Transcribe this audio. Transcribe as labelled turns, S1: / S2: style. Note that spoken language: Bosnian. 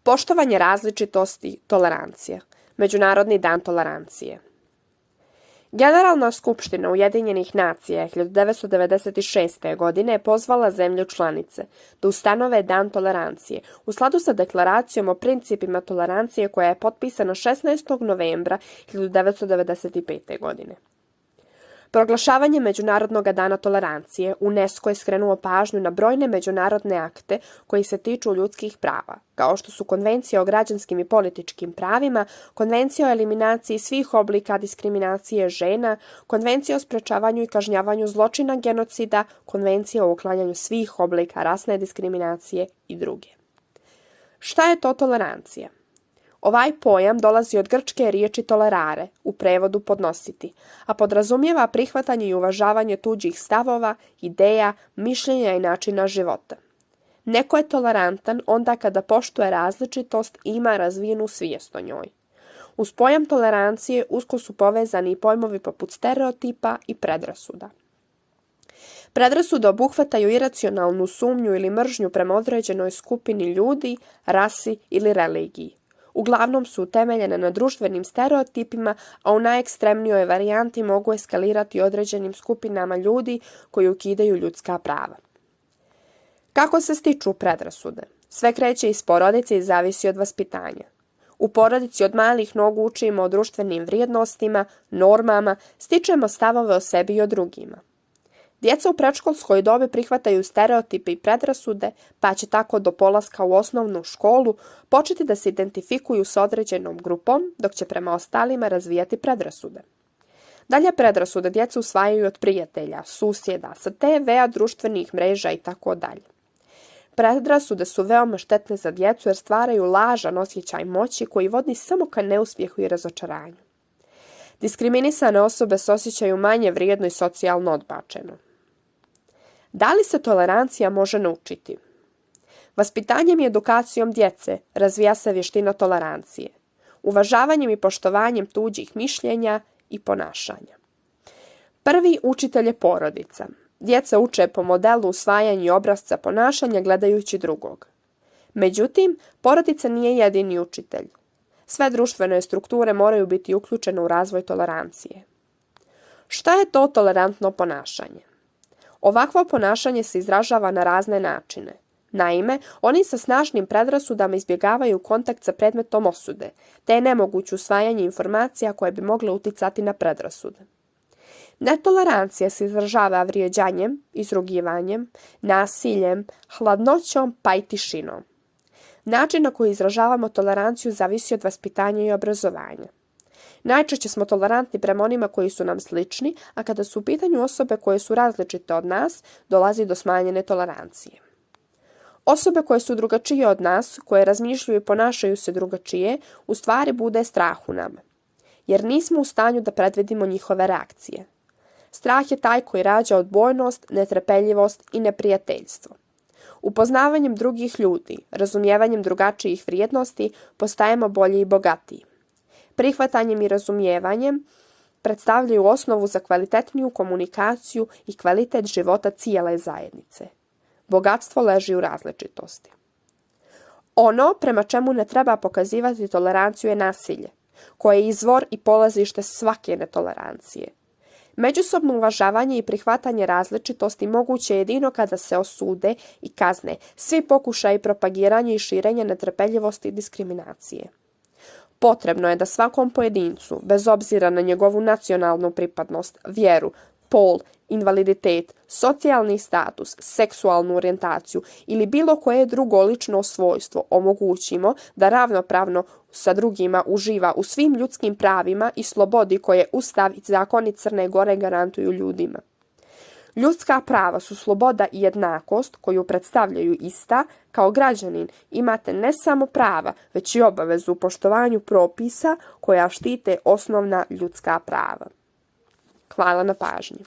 S1: Poštovanje različitosti, tolerancija. Međunarodni dan tolerancije. Generalna skupština Ujedinjenih nacija 1996. godine je pozvala zemlje članice da ustanove Dan tolerancije u skladu sa deklaracijom o principima tolerancije koja je potpisana 16. novembra 1995. godine. Proglašavanje Međunarodnog dana tolerancije UNESCO je skrenuo pažnju na brojne međunarodne akte koji se tiču ljudskih prava, kao što su Konvencija o građanskim i političkim pravima, Konvencija o eliminaciji svih oblika diskriminacije žena, Konvencija o sprečavanju i kažnjavanju zločina genocida, Konvencija o uklanjanju svih oblika rasne diskriminacije i druge. Šta je to tolerancija? Ovaj pojam dolazi od grčke riječi tolerare, u prevodu podnositi, a podrazumijeva prihvatanje i uvažavanje tuđih stavova, ideja, mišljenja i načina života. Neko je tolerantan onda kada poštuje različitost i ima razvijenu svijest o njoj. Uz pojam tolerancije usko su povezani i pojmovi poput stereotipa i predrasuda. Predrasude obuhvataju iracionalnu sumnju ili mržnju prema određenoj skupini ljudi, rasi ili religiji. Uglavnom su utemeljene na društvenim stereotipima, a u najekstremnijoj varijanti mogu eskalirati određenim skupinama ljudi koji ukidaju ljudska prava. Kako se stiču predrasude? Sve kreće iz porodice i zavisi od vaspitanja. U porodici od malih nogu učimo o društvenim vrijednostima, normama, stičemo stavove o sebi i o drugima. Djeca u predškolskoj dobi prihvataju stereotipe i predrasude, pa će tako do polaska u osnovnu školu početi da se identifikuju s određenom grupom, dok će prema ostalima razvijati predrasude. Dalje predrasude djeca usvajaju od prijatelja, susjeda, sa TV-a, društvenih mreža itd. Predrasude su veoma štetne za djecu jer stvaraju lažan osjećaj moći koji vodi samo ka neuspjehu i razočaranju. Diskriminisane osobe se osjećaju manje vrijedno i socijalno odbačeno. Da li se tolerancija može naučiti? Vaspitanjem i edukacijom djece razvija se vještina tolerancije, uvažavanjem i poštovanjem tuđih mišljenja i ponašanja. Prvi učitelj je porodica. Djeca uče po modelu usvajanja i obrasca ponašanja gledajući drugog. Međutim, porodica nije jedini učitelj. Sve društvene strukture moraju biti uključene u razvoj tolerancije. Šta je to tolerantno ponašanje? Ovakvo ponašanje se izražava na razne načine. Naime, oni sa snažnim predrasudama izbjegavaju kontakt sa predmetom osude, te je nemoguće usvajanje informacija koje bi mogle uticati na predrasude. Netolerancija se izražava vrijeđanjem, izrugivanjem, nasiljem, hladnoćom pa i tišinom. Način na koji izražavamo toleranciju zavisi od vaspitanja i obrazovanja. Najčešće smo tolerantni prema onima koji su nam slični, a kada su u pitanju osobe koje su različite od nas, dolazi do smanjene tolerancije. Osobe koje su drugačije od nas, koje razmišljaju i ponašaju se drugačije, u stvari bude strah u nama, jer nismo u stanju da predvidimo njihove reakcije. Strah je taj koji rađa odbojnost, netrpeljivost i neprijateljstvo. Upoznavanjem drugih ljudi, razumijevanjem drugačijih vrijednosti, postajemo bolji i bogatiji. Prihvatanjem i razumijevanjem predstavljaju osnovu za kvalitetniju komunikaciju i kvalitet života cijele zajednice. Bogatstvo leži u različitosti. Ono prema čemu ne treba pokazivati toleranciju je nasilje, koje je izvor i polazište svake netolerancije. Međusobno uvažavanje i prihvatanje različitosti moguće je jedino kada se osude i kazne svi pokušaji propagiranja i širenja netrpeljivosti i diskriminacije. Potrebno je da svakom pojedincu, bez obzira na njegovu nacionalnu pripadnost, vjeru, pol, invaliditet, socijalni status, seksualnu orijentaciju ili bilo koje drugo lično svojstvo omogućimo da ravnopravno sa drugima uživa u svim ljudskim pravima i slobodi koje Ustav i zakoni Crne Gore garantuju ljudima. Ljudska prava su sloboda i jednakost koju predstavljaju ista. Kao građanin imate ne samo prava, već i obavezu u poštovanju propisa koja štite osnovna ljudska prava. Hvala na pažnji.